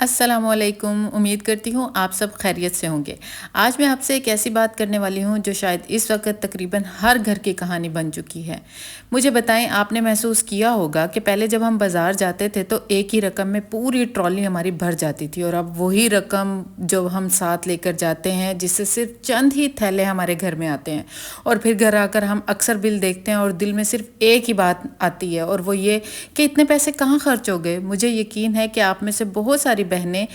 السلام علیکم، امید کرتی ہوں آپ سب خیریت سے ہوں گے۔ آج میں آپ سے ایک ایسی بات کرنے والی ہوں جو شاید اس وقت تقریباً ہر گھر کی کہانی بن چکی ہے۔ مجھے بتائیں، آپ نے محسوس کیا ہوگا کہ پہلے جب ہم بازار جاتے تھے تو ایک ہی رقم میں پوری ٹرالی ہماری بھر جاتی تھی، اور اب وہی رقم جو ہم ساتھ لے کر جاتے ہیں جس سے صرف چند ہی تھیلے ہمارے گھر میں آتے ہیں، اور پھر گھر آ کر ہم اکثر بل دیکھتے ہیں اور دل میں صرف ایک ہی بات آتی ہے، اور وہ یہ کہ اتنے پیسے کہاں خرچ ہو گئے۔ مجھے یقین ہے کہ آپ میں سے بہت ساری بہنیں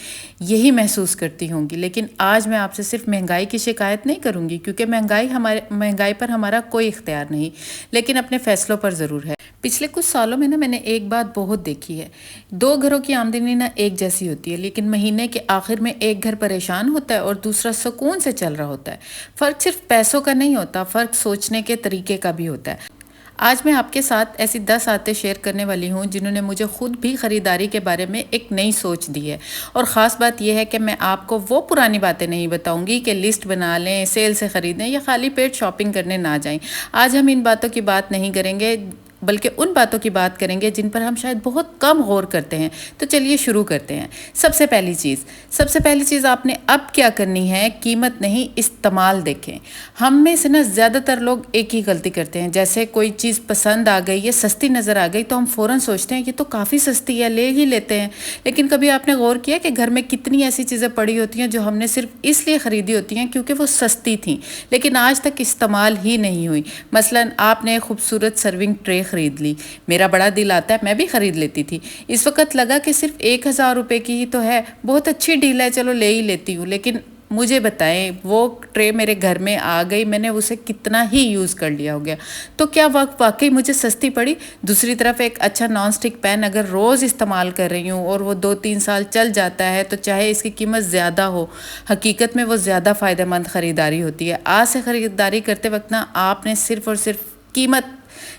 یہی محسوس کرتی ہوں گی، لیکن آج میں آپ سے صرف مہنگائی کی شکایت نہیں کروں گی، کیونکہ مہنگائی پر ہمارا کوئی اختیار نہیں، لیکن اپنے فیصلوں پر ضرور ہے۔ پچھلے کچھ سالوں میں میں نے ایک بات بہت دیکھی ہے۔ دو گھروں کی آمدنی ایک جیسی ہوتی ہے، لیکن مہینے کے آخر میں ایک گھر پریشان ہوتا ہے اور دوسرا سکون سے چل رہا ہوتا ہے۔ فرق صرف پیسوں کا نہیں ہوتا، فرق سوچنے کے طریقے کا بھی ہوتا ہے۔ آج میں آپ کے ساتھ ایسی 10 عادتیں شیئر کرنے والی ہوں جنہوں نے مجھے خود بھی خریداری کے بارے میں ایک نئی سوچ دی ہے، اور خاص بات یہ ہے کہ میں آپ کو وہ پرانی باتیں نہیں بتاؤں گی کہ لسٹ بنا لیں، سیل سے خریدیں یا خالی پیٹ شاپنگ کرنے نہ جائیں۔ آج ہم ان باتوں کی بات نہیں کریں گے، بلکہ ان باتوں کی بات کریں گے جن پر ہم شاید بہت کم غور کرتے ہیں۔ تو چلیے شروع کرتے ہیں۔ سب سے پہلی چیز آپ نے اب کیا کرنی ہے، قیمت نہیں استعمال دیکھیں۔ ہم میں سے زیادہ تر لوگ ایک ہی غلطی کرتے ہیں، جیسے کوئی چیز پسند آ گئی یا سستی نظر آ گئی تو ہم فوراً سوچتے ہیں یہ تو کافی سستی ہے، لے ہی لیتے ہیں۔ لیکن کبھی آپ نے غور کیا کہ گھر میں کتنی ایسی چیزیں پڑی ہوتی ہیں جو ہم نے صرف اس لیے خریدی ہوتی ہیں کیونکہ وہ سستی تھیں، لیکن آج تک استعمال ہی نہیں ہوئی۔ مثلاً آپ نے ایک خوبصورت سرونگ ٹرے خرید لی، میرا بڑا دل آتا ہے میں بھی خرید لیتی تھی۔ اس وقت لگا کہ صرف 1000 روپے کی ہی تو ہے، بہت اچھی ڈیل ہے، چلو لے ہی لیتی ہوں۔ لیکن مجھے بتائیں، وہ ٹرے میرے گھر میں آ گئی، میں نے اسے کتنا ہی یوز کر لیا ہو گیا، تو کیا واقعی مجھے سستی پڑی؟ دوسری طرف ایک اچھا نان سٹک پین اگر روز استعمال کر رہی ہوں اور وہ 2-3 سال چل جاتا ہے تو چاہے اس کی قیمت زیادہ ہو، حقیقت میں وہ زیادہ فائدہ مند خریداری ہوتی ہے۔ آج سے خریداری کرتے وقت آپ نے صرف اور صرف قیمت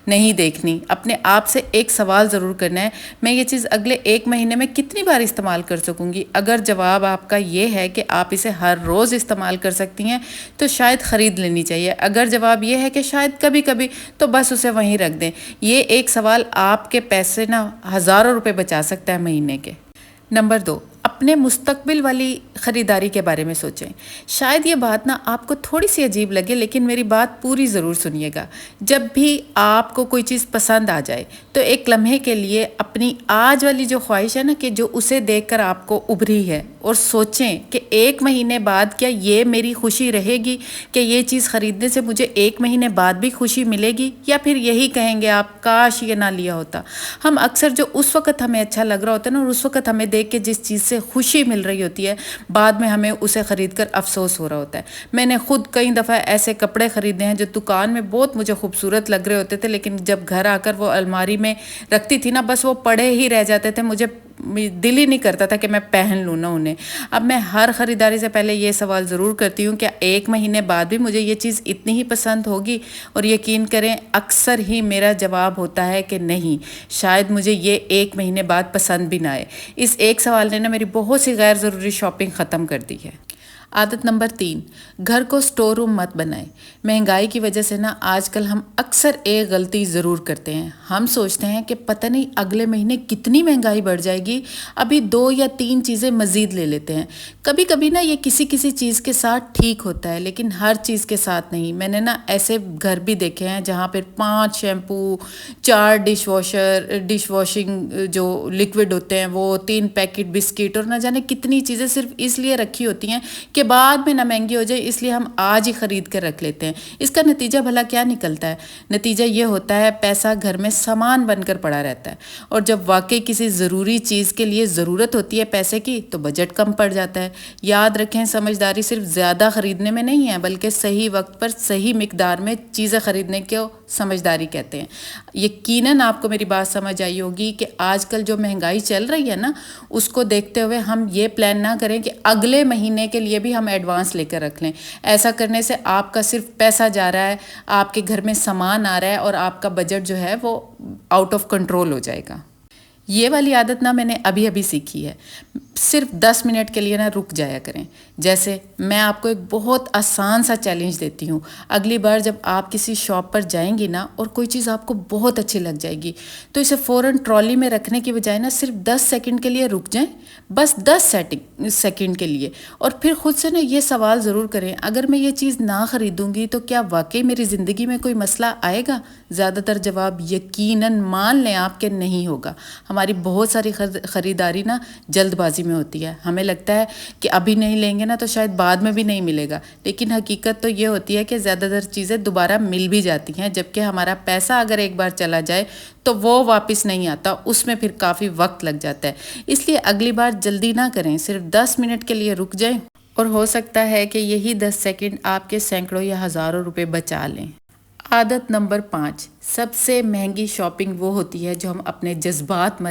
نہیں دیکھنی، اپنے آپ سے ایک سوال ضرور کرنا ہے، میں یہ چیز اگلے 1 مہینے میں کتنی بار استعمال کر سکوں گی؟ اگر جواب آپ کا یہ ہے کہ آپ اسے ہر روز استعمال کر سکتی ہیں تو شاید خرید لینی چاہیے۔ اگر جواب یہ ہے کہ شاید کبھی کبھی، تو بس اسے وہیں رکھ دیں۔ یہ ایک سوال آپ کے پیسے ہزاروں روپے بچا سکتا ہے مہینے کے۔ نمبر 2، اپنے مستقبل والی خریداری کے بارے میں سوچیں۔ شاید یہ بات آپ کو تھوڑی سی عجیب لگے، لیکن میری بات پوری ضرور سنیے گا۔ جب بھی آپ کو کوئی چیز پسند آ جائے تو ایک لمحے کے لیے اپنی آج والی جو خواہش ہے کہ جو اسے دیکھ کر آپ کو ابھری ہے، اور سوچیں کہ 1 مہینے بعد کیا یہ میری خوشی رہے گی، کہ یہ چیز خریدنے سے مجھے 1 مہینے بعد بھی خوشی ملے گی، یا پھر یہی کہیں گے آپ کاش یہ نہ لیا ہوتا۔ ہم اکثر جو اس وقت ہمیں اچھا لگ رہا ہوتا ہے اور اس وقت ہمیں دیکھ کے جس چیز سے خوشی مل رہی ہوتی ہے، بعد میں ہمیں اسے خرید کر افسوس ہو رہا ہوتا ہے۔ میں نے خود کئی دفعہ ایسے کپڑے خریدے ہیں جو دکان میں بہت مجھے خوبصورت لگ رہے ہوتے تھے، لیکن جب گھر آ کر وہ الماری میں رکھتی تھی بس وہ پڑے ہی رہ جاتے تھے، مجھے دل ہی نہیں کرتا تھا کہ میں پہن لوں انہیں۔ اب میں ہر خریداری سے پہلے یہ سوال ضرور کرتی ہوں کہ 1 مہینے بعد بھی مجھے یہ چیز اتنی ہی پسند ہوگی؟ اور یقین کریں، اکثر ہی میرا جواب ہوتا ہے کہ نہیں، شاید مجھے یہ 1 مہینے بعد پسند بھی نہ آئے۔ اس ایک سوال نے میری بہت سی غیر ضروری شاپنگ ختم کر دی ہے۔ عادت نمبر 3، گھر کو سٹور روم مت بنائیں۔ مہنگائی کی وجہ سے آج کل ہم اکثر ایک غلطی ضرور کرتے ہیں۔ ہم سوچتے ہیں کہ پتہ نہیں اگلے مہینے کتنی مہنگائی بڑھ جائے گی، ابھی 2 یا 3 چیزیں مزید لے لیتے ہیں۔ کبھی کبھی یہ کسی چیز کے ساتھ ٹھیک ہوتا ہے، لیکن ہر چیز کے ساتھ نہیں۔ میں نے ایسے گھر بھی دیکھے ہیں جہاں پھر 5 شیمپو، 4 ڈش واشنگ جو لیکوڈ ہوتے ہیں وہ، 3 پیکٹ بسکٹ، اور نہ جانے کتنی چیزیں صرف اس لیے رکھی ہوتی ہیں کہ بعد میں نہ مہنگی ہو جائے، اس لیے ہم آج ہی خرید کر رکھ لیتے ہیں۔ اس کا نتیجہ بھلا کیا نکلتا ہے؟ نتیجہ یہ ہوتا ہے پیسہ گھر میں سامان بن کر پڑا رہتا ہے، اور جب واقعی کسی ضروری چیز کے لیے ضرورت ہوتی ہے پیسے کی تو بجٹ کم پڑ جاتا ہے۔ یاد رکھیں، سمجھداری صرف زیادہ خریدنے میں نہیں ہے، بلکہ صحیح وقت پر صحیح مقدار میں چیزیں خریدنے کو سمجھداری کہتے ہیں۔ یقیناً آپ کو میری بات سمجھ آئی ہوگی کہ آج کل جو مہنگائی چل رہی ہے اس کو دیکھتے ہوئے ہم یہ پلان نہ کریں کہ اگلے مہینے کے لیے بھی ہم ایڈوانس لے کر رکھ لیں۔ ایسا کرنے سے آپ کا صرف پیسہ جا رہا ہے، آپ کے گھر میں سامان آ رہا ہے، اور آپ کا بجٹ جو ہے وہ آؤٹ آف کنٹرول ہو جائے گا۔ یہ والی عادت میں نے ابھی سیکھی ہے۔ صرف 10 منٹ کے لیے رک جایا کریں۔ جیسے میں آپ کو ایک بہت آسان سا چیلنج دیتی ہوں، اگلی بار جب آپ کسی شاپ پر جائیں گی اور کوئی چیز آپ کو بہت اچھی لگ جائے گی تو اسے فوراً ٹرالی میں رکھنے کی بجائے صرف 10 سیکنڈ کے لیے رک جائیں، بس 10 سیکنڈ کے لیے، اور پھر خود سے یہ سوال ضرور کریں، اگر میں یہ چیز نہ خریدوں گی تو کیا واقعی میری زندگی میں کوئی مسئلہ آئے گا؟ زیادہ تر جواب یقیناً مان لیں آپ کے نہیں ہوگا۔ ہماری بہت ساری خریداری جلد بازی میں ہوتی ہے، ہمیں لگتا ہے کہ ابھی نہیں لیں گے تو شاید بعد میں بھی نہیں ملے گا، لیکن حقیقت تو یہ ہوتی ہے کہ زیادہ تر چیزیں دوبارہ مل بھی جاتی ہیں، جبکہ ہمارا پیسہ اگر ایک بار چلا جائے تو وہ واپس نہیں آتا، اس میں پھر کافی وقت لگ جاتا ہے۔ اس لیے اگلی بار جلدی نہ کریں، صرف 10 منٹ کے لیے رک جائیں، اور ہو سکتا ہے کہ یہی 10 سیکنڈ آپ کے سینکڑوں یا ہزاروں روپے بچا لیں۔ عادت نمبر 5، سب سے مہنگی شاپنگ وہ ہوتی ہے جو ہم اپنے جذبات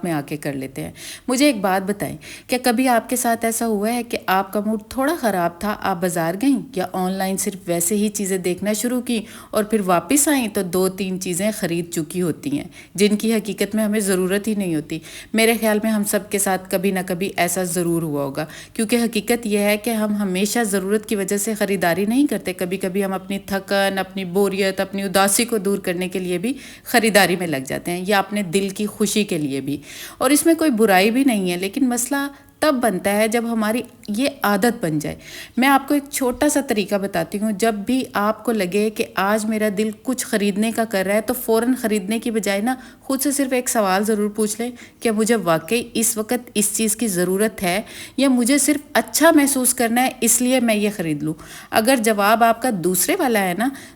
میں آ کے کر لیتے ہیں۔ مجھے ایک بات بتائیں، کیا کبھی آپ کے ساتھ ایسا ہوا ہے کہ آپ کا موڈ تھوڑا خراب تھا، آپ بازار گئیں یا آن لائن صرف ویسے ہی چیزیں دیکھنا شروع کی اور پھر واپس آئیں تو 2-3 چیزیں خرید چکی ہوتی ہیں جن کی حقیقت میں ہمیں ضرورت ہی نہیں ہوتی؟ میرے خیال میں ہم سب کے ساتھ کبھی نہ کبھی ایسا ضرور ہوا ہوگا، کیونکہ حقیقت یہ ہے کہ ہم ہمیشہ ضرورت کی وجہ سے خریداری نہیں کرتے، کبھی کبھی ہم اپنی تھکن، اپنی بوریت، اپنی اداسی کو دور کرنے کے لیے بھی خریداری میں لگ جاتے ہیں، یا اپنے دل کی خوشی کے لیے بھی، اور اس میں کوئی برائی بھی نہیں ہے، لیکن مسئلہ تب بنتا ہے جب ہماری یہ عادت بن جائے۔ میں آپ کو ایک چھوٹا سا طریقہ بتاتی ہوں، جب بھی آپ کو لگے کہ آج میرا دل کچھ خریدنے کا کر رہا ہے تو فوراً خریدنے کی بجائے خود سے صرف ایک سوال ضرور پوچھ لیں کہ مجھے واقعی اس وقت اس چیز کی ضرورت ہے یا مجھے صرف اچھا محسوس کرنا ہے اس لیے میں یہ خرید لوں۔ اگر جواب آپ کا دوسرے والا ہے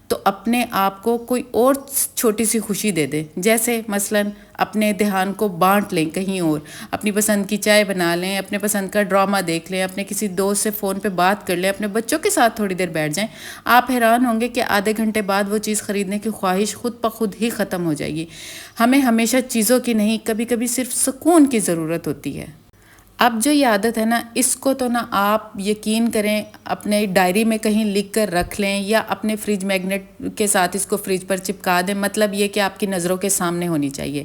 تو اپنے آپ کو کوئی اور چھوٹی سی خوشی دے دیں، جیسے مثلاً اپنے دھیان کو بانٹ لیں کہیں اور، اپنی پسند کی چائے بنا لیں، اپنے پسند کا ڈرامہ دیکھ لیں، اپنے کسی دوست سے فون پہ بات کر لیں، اپنے بچوں کے ساتھ تھوڑی دیر بیٹھ جائیں۔ آپ حیران ہوں گے کہ آدھے گھنٹے بعد وہ چیز خریدنے کی خواہش خود بخود ہی ختم ہو جائے گی۔ ہمیں ہمیشہ چیزوں کی نہیں، کبھی کبھی صرف سکون کی ضرورت ہوتی ہے۔ اب جو یہ عادت ہے اس کو تو آپ یقین کریں اپنے ڈائری میں کہیں لکھ کر رکھ لیں یا اپنے فریج میگنیٹ کے ساتھ اس کو فریج پر چپکا دیں، مطلب یہ کہ آپ کی نظروں کے سامنے ہونی چاہیے۔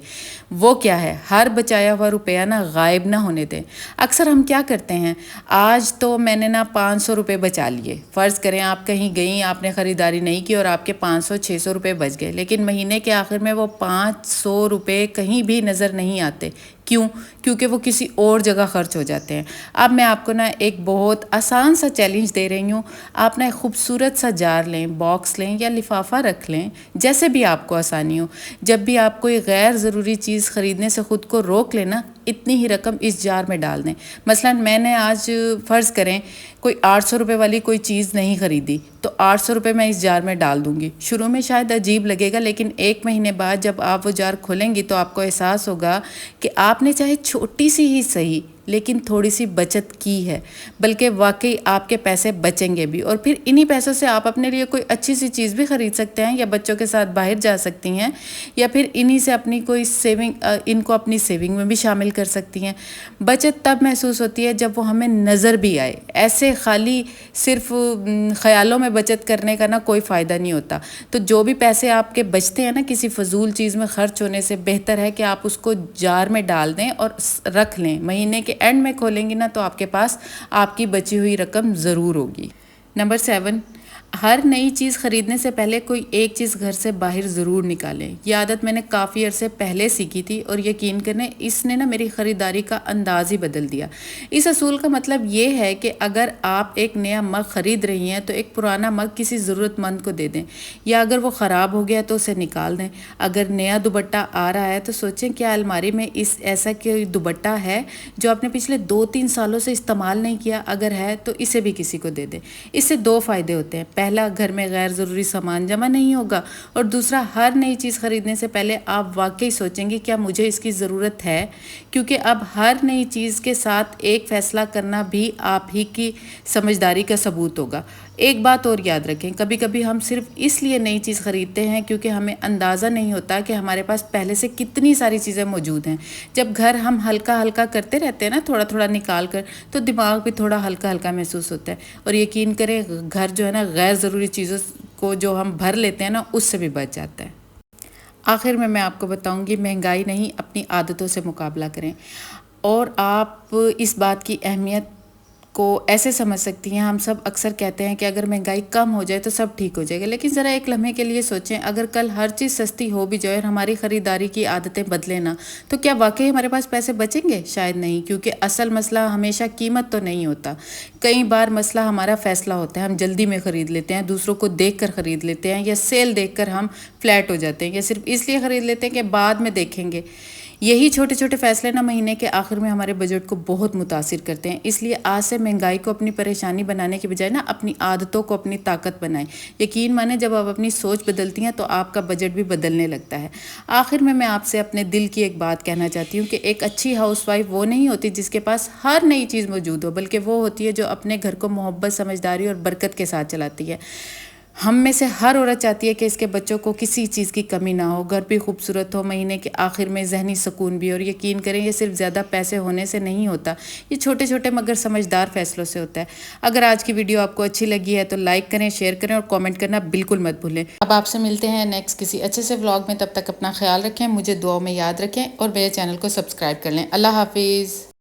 وہ کیا ہے؟ ہر بچایا ہوا روپیہ غائب نہ ہونے دیں۔ اکثر ہم کیا کرتے ہیں، آج تو میں نے 500 روپے بچا لیے، فرض کریں آپ کہیں گئیں، آپ نے خریداری نہیں کی اور آپ کے 500-600 روپے بچ گئے، لیکن مہینے کے آخر میں وہ 500 روپے کہیں بھی نظر نہیں آتے۔ کیوں؟ کیونکہ وہ کسی اور جگہ خرچ ہو جاتے ہیں۔ اب میں آپ کو ایک بہت آسان سا چیلنج دے رہی ہوں، آپ ایک خوبصورت سا جار لیں، باکس لیں یا لفافہ رکھ لیں، جیسے بھی آپ کو آسانی ہو۔ جب بھی آپ کوئی غیر ضروری چیز خریدنے سے خود کو روک لینا، اتنی ہی رقم اس جار میں ڈال دیں۔ مثلا میں نے آج فرض کریں کوئی 800 روپے والی کوئی چیز نہیں خریدی تو 800 روپے میں اس جار میں ڈال دوں گی۔ شروع میں شاید عجیب لگے گا، لیکن 1 مہینے بعد جب آپ وہ جار کھولیں گی تو آپ کو احساس ہوگا کہ آپ نے چاہے چھوٹی سی ہی صحیح لیکن تھوڑی سی بچت کی ہے، بلکہ واقعی آپ کے پیسے بچیں گے بھی، اور پھر انہی پیسوں سے آپ اپنے لیے کوئی اچھی سی چیز بھی خرید سکتے ہیں، یا بچوں کے ساتھ باہر جا سکتی ہیں، یا پھر انہی سے اپنی کوئی ان کو اپنی سیونگ میں بھی شامل کر سکتی ہیں۔ بچت تب محسوس ہوتی ہے جب وہ ہمیں نظر بھی آئے، ایسے خالی صرف خیالوں میں بچت کرنے کا کوئی فائدہ نہیں ہوتا۔ تو جو بھی پیسے آپ کے بچتے ہیں کسی فضول چیز میں خرچ ہونے سے بہتر ہے کہ آپ اس کو جار میں ڈال دیں اور رکھ لیں، مہینے کے اینڈ میں کھولیں گی تو آپ کے پاس آپ کی بچی ہوئی رقم ضرور ہوگی۔ نمبر 7، ہر نئی چیز خریدنے سے پہلے کوئی ایک چیز گھر سے باہر ضرور نکالیں۔ یہ عادت میں نے کافی عرصے پہلے سیکھی تھی اور یقین کریں اس نے میری خریداری کا انداز ہی بدل دیا۔ اس اصول کا مطلب یہ ہے کہ اگر آپ ایک نیا مگ خرید رہی ہیں تو ایک پرانا مگ کسی ضرورت مند کو دے دیں، یا اگر وہ خراب ہو گیا تو اسے نکال دیں۔ اگر نیا دوپٹہ آ رہا ہے تو سوچیں کیا الماری میں ایسا کوئی دوپٹہ ہے جو آپ نے پچھلے 2-3 سالوں سے استعمال نہیں کیا؟ اگر ہے تو اسے بھی کسی کو دے دیں۔ اس سے 2 فائدے ہوتے ہیں، پہلا گھر میں غیر ضروری سامان جمع نہیں ہوگا، اور دوسرا ہر نئی چیز خریدنے سے پہلے آپ واقعی سوچیں گے کیا مجھے اس کی ضرورت ہے، کیونکہ اب ہر نئی چیز کے ساتھ ایک فیصلہ کرنا بھی آپ ہی کی سمجھداری کا ثبوت ہوگا۔ ایک بات اور یاد رکھیں، کبھی کبھی ہم صرف اس لیے نئی چیز خریدتے ہیں کیونکہ ہمیں اندازہ نہیں ہوتا کہ ہمارے پاس پہلے سے کتنی ساری چیزیں موجود ہیں۔ جب گھر ہم ہلکا ہلکا کرتے رہتے ہیں تھوڑا تھوڑا نکال کر، تو دماغ بھی تھوڑا ہلکا ہلکا محسوس ہوتا ہے، اور یقین کریں گھر جو ہے غیر ضروری چیزوں کو جو ہم بھر لیتے ہیں اس سے بھی بچ جاتا ہے۔ آخر میں آپ کو بتاؤں گی، مہنگائی نہیں، اپنی عادتوں سے مقابلہ کریں، اور آپ اس بات کی اہمیت کو ایسے سمجھ سکتی ہیں. ہم سب اکثر کہتے ہیں کہ اگر مہنگائی کم ہو جائے تو سب ٹھیک ہو جائے گا، لیکن ذرا ایک لمحے کے لیے سوچیں، اگر کل ہر چیز سستی ہو بھی جائے اور ہماری خریداری کی عادتیں بدلیں نا، تو کیا واقعی ہمارے پاس پیسے بچیں گے؟ شاید نہیں، کیونکہ اصل مسئلہ ہمیشہ قیمت تو نہیں ہوتا. کئی بار مسئلہ ہمارا فیصلہ ہوتا ہے. ہم جلدی میں خرید لیتے ہیں، دوسروں کو دیکھ کر خرید لیتے ہیں، یا سیل دیکھ کر ہم فلیٹ ہو جاتے ہیں، یا صرف اس لیے خرید لیتے ہیں کہ بعد میں دیکھیں گے. یہی چھوٹے چھوٹے فیصلے نا مہینے کے آخر میں ہمارے بجٹ کو بہت متاثر کرتے ہیں. اس لیے آج سے مہنگائی کو اپنی پریشانی بنانے کے بجائے نا اپنی عادتوں کو اپنی طاقت بنائیں. یقین مانیں، جب آپ اپنی سوچ بدلتی ہیں تو آپ کا بجٹ بھی بدلنے لگتا ہے. آخر میں آپ سے اپنے دل کی ایک بات کہنا چاہتی ہوں کہ ایک اچھی ہاؤس وائف وہ نہیں ہوتی جس کے پاس ہر نئی چیز موجود ہو، بلکہ وہ ہوتی ہے جو اپنے گھر کو محبت، سمجھداری اور برکت کے ساتھ چلاتی ہے. ہم میں سے ہر عورت چاہتی ہے کہ اس کے بچوں کو کسی چیز کی کمی نہ ہو، گھر بھی خوبصورت ہو، مہینے کے آخر میں ذہنی سکون بھی. اور یقین کریں، یہ صرف زیادہ پیسے ہونے سے نہیں ہوتا، یہ چھوٹے چھوٹے مگر سمجھدار فیصلوں سے ہوتا ہے. اگر آج کی ویڈیو آپ کو اچھی لگی ہے تو لائک کریں، شیئر کریں اور کامنٹ کرنا بالکل مت بھولیں. اب آپ سے ملتے ہیں نیکسٹ کسی اچھے سے ولاگ میں. تب تک اپنا خیال رکھیں، مجھے دعاؤں میں یاد رکھیں اور میرے چینل کو سبسکرائب کر لیں. اللہ حافظ.